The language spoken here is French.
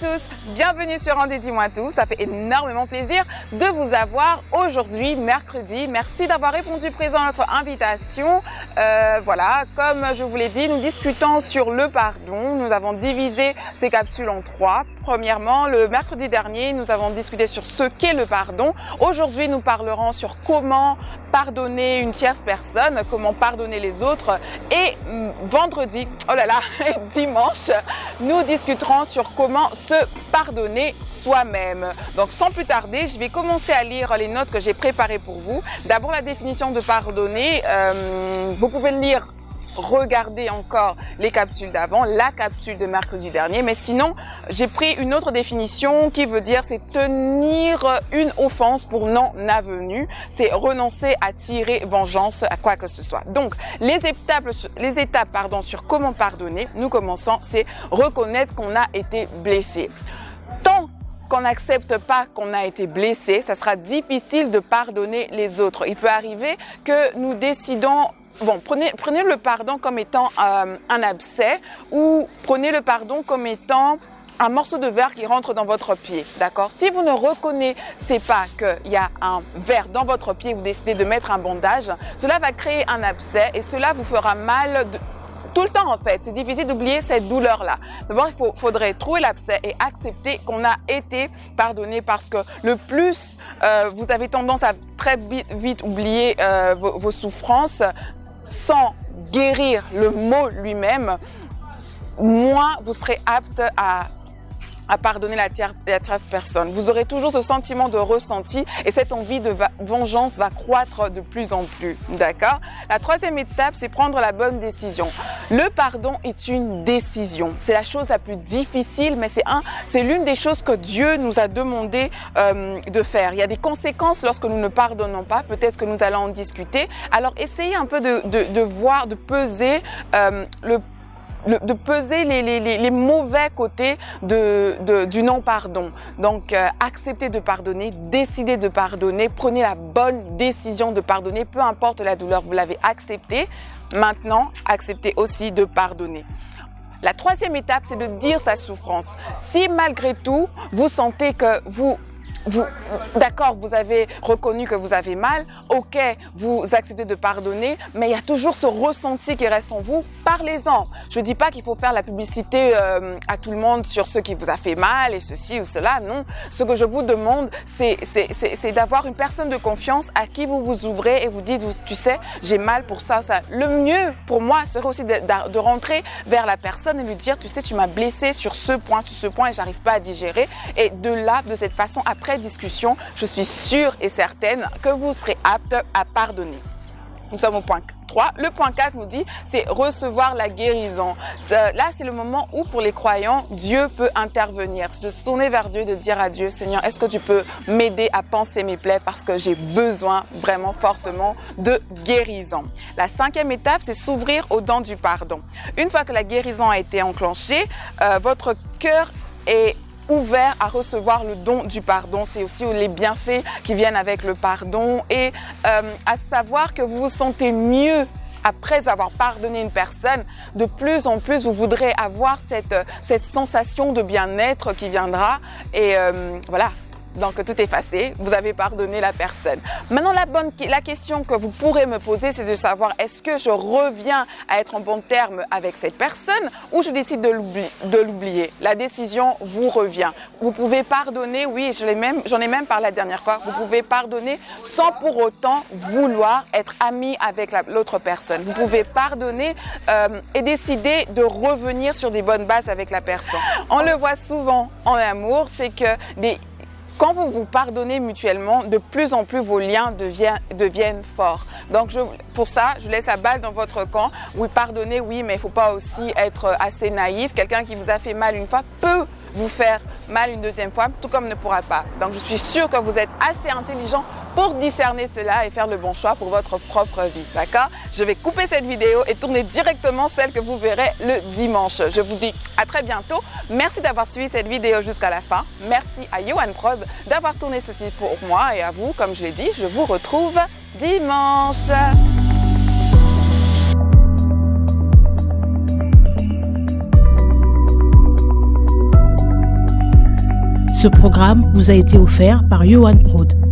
tous, bienvenue sur Rendez Dis-moi tout. Ça fait énormément plaisir de vous avoir aujourd'hui, mercredi. Merci d'avoir répondu présent à notre invitation. Voilà, comme je vous l'ai dit, nous discutons sur le pardon. Nous avons divisé ces capsules en trois. Premièrement, le mercredi dernier, nous avons discuté sur ce qu'est le pardon. Aujourd'hui, nous parlerons sur comment pardonner une tierce personne, comment pardonner les autres. Et vendredi, oh là là, et dimanche, nous discuterons sur comment se pardonner soi-même. Donc sans plus tarder, je vais commencer à lire les notes que j'ai préparées pour vous. D'abord la définition de pardonner, vous pouvez le lire, regardez encore les capsules d'avant, la capsule de mercredi dernier, mais sinon j'ai pris une autre définition qui veut dire c'est tenir une offense pour non avenue, c'est renoncer à tirer vengeance à quoi que ce soit. Donc les étapes sur comment pardonner, nous commençons, c'est reconnaître qu'on a été blessé. Tant qu'on n'accepte pas qu'on a été blessé, ça sera difficile de pardonner les autres. Il peut arriver que nous décidons. Bon, prenez le pardon comme étant un abcès ou prenez le pardon comme étant un morceau de verre qui rentre dans votre pied, d'accord? Si vous ne reconnaissez pas qu'il y a un verre dans votre pied, vous décidez de mettre un bandage, cela va créer un abcès et cela vous fera mal tout le temps en fait. C'est difficile d'oublier cette douleur-là. D'abord, il faudrait trouver l'abcès et accepter qu'on a été pardonné parce que le plus vous avez tendance à très vite oublier vos souffrances, sans guérir le mot lui-même, moins vous serez apte à pardonner la tierce personne. Vous aurez toujours ce sentiment de ressenti et cette envie de vengeance va croître de plus en plus. D'accord? La troisième étape, c'est prendre la bonne décision. Le pardon est une décision. C'est la chose la plus difficile, mais c'est l'une des choses que Dieu nous a demandé de faire. Il y a des conséquences lorsque nous ne pardonnons pas. Peut-être que nous allons en discuter. Alors, essayez un peu de voir, de peser de peser les mauvais côtés du non-pardon. Donc, acceptez de pardonner, décidez de pardonner, prenez la bonne décision de pardonner, peu importe la douleur, vous l'avez accepté. Maintenant, acceptez aussi de pardonner. La troisième étape, c'est de dire sa souffrance. Si malgré tout, vous sentez que d'accord, vous avez reconnu que vous avez mal, ok, vous acceptez de pardonner, mais il y a toujours ce ressenti qui reste en vous, parlez-en. Je ne dis pas qu'il faut faire la publicité à tout le monde sur ce qui vous a fait mal et ceci ou cela, non. Ce que je vous demande, c'est d'avoir une personne de confiance à qui vous vous ouvrez et vous dites, tu sais, j'ai mal pour ça, ça. Le mieux pour moi serait aussi de rentrer vers la personne et lui dire, tu sais, tu m'as blessé sur ce point et j'arrive pas à digérer. Et de là, de cette façon, après discussion, je suis sûre et certaine que vous serez apte à pardonner. Nous sommes au point 3. Le point 4 nous dit, c'est recevoir la guérison. Là, c'est le moment où, pour les croyants, Dieu peut intervenir. C'est de se tourner vers Dieu, de dire à Dieu, Seigneur, est-ce que tu peux m'aider à panser mes plaies parce que j'ai besoin vraiment fortement de guérison. La cinquième étape, c'est s'ouvrir au don du pardon. Une fois que la guérison a été enclenchée, votre cœur est ouvert à recevoir le don du pardon. C'est aussi les bienfaits qui viennent avec le pardon et à savoir que vous vous sentez mieux après avoir pardonné une personne. De plus en plus, vous voudrez avoir cette sensation de bien-être qui viendra et voilà. Donc, tout est effacé, vous avez pardonné la personne. Maintenant, la question que vous pourrez me poser, c'est de savoir est-ce que je reviens à être en bon terme avec cette personne ou je décide de l'oublier. La décision vous revient. Vous pouvez pardonner, oui, j'en ai même parlé la dernière fois, vous pouvez pardonner sans pour autant vouloir être ami avec l'autre personne. Vous pouvez pardonner et décider de revenir sur des bonnes bases avec la personne. On le voit souvent en amour, c'est que quand vous vous pardonnez mutuellement, de plus en plus vos liens deviennent forts. Donc pour ça, je laisse la balle dans votre camp. Oui, pardonnez, oui, mais il ne faut pas aussi être assez naïf. Quelqu'un qui vous a fait mal une fois peut vous faire mal une deuxième fois, tout comme ne pourra pas. Donc je suis sûre que vous êtes assez intelligent pour discerner cela et faire le bon choix pour votre propre vie, d'accord? Je vais couper cette vidéo et tourner directement celle que vous verrez le dimanche. Je vous dis à très bientôt. Merci d'avoir suivi cette vidéo jusqu'à la fin. Merci à Yohan Prod d'avoir tourné ceci pour moi et à vous, comme je l'ai dit, je vous retrouve dimanche. Ce programme vous a été offert par Yohan Prod.